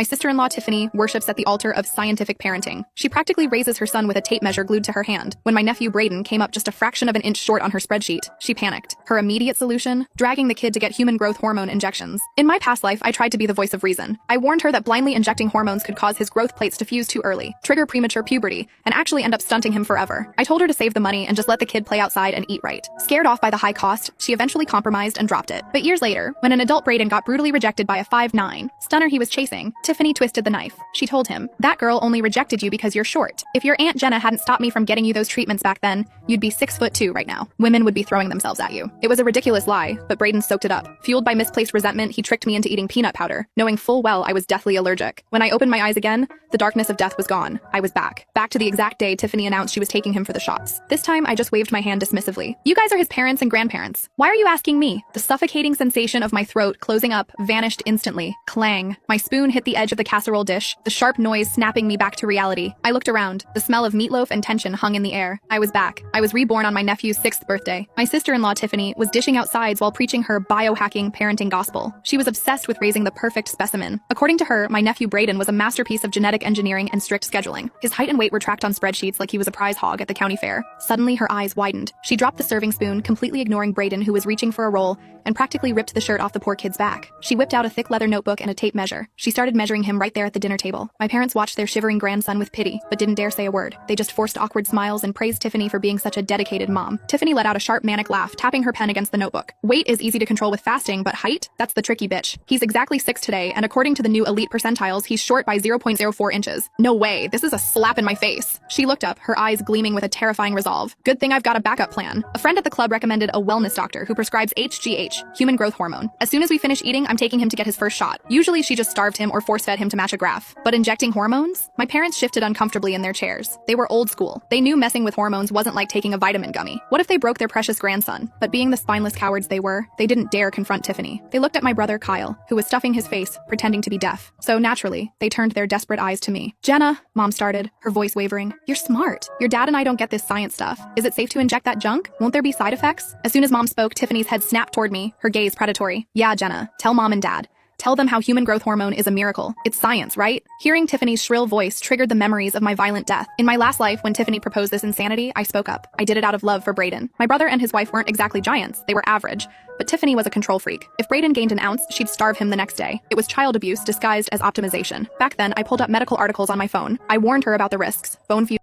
My sister-in-law Tiffany worships at the altar of scientific parenting. She practically raises her son with a tape measure glued to her hand. When my nephew Braden came up just a fraction of an inch short on her spreadsheet, she panicked. Her immediate solution? Dragging the kid to get human growth hormone injections. In my past life, I tried to be the voice of reason. I warned her that blindly injecting hormones could cause his growth plates to fuse too early, trigger premature puberty, and actually end up stunting him forever. I told her to save the money and just let the kid play outside and eat right. Scared off by the high cost, she eventually compromised and dropped it. But years later, when an adult Braden got brutally rejected by a 5'9" stunner he was chasing, Tiffany twisted the knife. She told him, "That girl only rejected you because you're short. If your Aunt Jenna hadn't stopped me from getting you those treatments back then, you'd be 6'2" right now. Women would be throwing themselves at you." It was a ridiculous lie, but Braden soaked it up. Fueled by misplaced resentment, he tricked me into eating peanut powder, knowing full well I was deathly allergic. When I opened my eyes again, the darkness of death was gone. I was back. Back to the exact day Tiffany announced she was taking him for the shots. This time, I just waved my hand dismissively. "You guys are his parents and grandparents. Why are you asking me?" The suffocating sensation of my throat closing up vanished instantly. Clang. My spoon hit the edge of the casserole dish, the sharp noise snapping me back to reality. I looked around. The smell of meatloaf and tension hung in the air. I was back. I was reborn on my nephew's 6th birthday. My sister-in-law Tiffany was dishing out sides while preaching her biohacking parenting gospel. She was obsessed with raising the perfect specimen. According to her, my nephew Braden was a masterpiece of genetic engineering and strict scheduling. His height and weight were tracked on spreadsheets like he was a prize hog at the county fair. Suddenly, her eyes widened. She dropped the serving spoon, completely ignoring Braden, who was reaching for a roll, and practically ripped the shirt off the poor kid's back. She whipped out a thick leather notebook and a tape measure. She started measuring him right there at the dinner table. My parents watched their shivering grandson with pity, but didn't dare say a word. They just forced awkward smiles and praised Tiffany for being such a dedicated mom. Tiffany let out a sharp manic laugh, tapping her pen against the notebook. Weight is easy to control with fasting, but height? That's the tricky bitch. He's exactly 6 today, and according to the new elite percentiles, he's short by 0.04 inches. No way, this is a slap in my face. She looked up, her eyes gleaming with a terrifying resolve. Good thing I've got a backup plan. A friend at the club recommended a wellness doctor who prescribes HGH, human growth hormone. As soon as we finish eating, I'm taking him to get his first shot. Usually she just starved him or force-fed him to match a graph. But injecting hormones? My parents shifted uncomfortably in their chairs. They were old school. They knew messing with hormones wasn't like taking a vitamin gummy. What if they broke their precious grandson? But being the spineless cowards they were, they didn't dare confront Tiffany. They looked at my brother Kyle, who was stuffing his face, pretending to be deaf. So naturally, they turned their desperate eyes to me. "Jenna," Mom started, her voice wavering. "You're smart. Your dad and I don't get this science stuff. Is it safe to inject that junk? Won't there be side effects?" As soon as Mom spoke, Tiffany's head snapped toward me, her gaze predatory. "Yeah, Jenna. Tell Mom and Dad. Tell them how human growth hormone is a miracle. It's science, right?" Hearing Tiffany's shrill voice triggered the memories of my violent death. In my last life, when Tiffany proposed this insanity, I spoke up. I did it out of love for Braden. My brother and his wife weren't exactly giants. They were average. But Tiffany was a control freak. If Braden gained an ounce, she'd starve him the next day. It was child abuse disguised as optimization. Back then, I pulled up medical articles on my phone. I warned her about the risks. Bone fusion.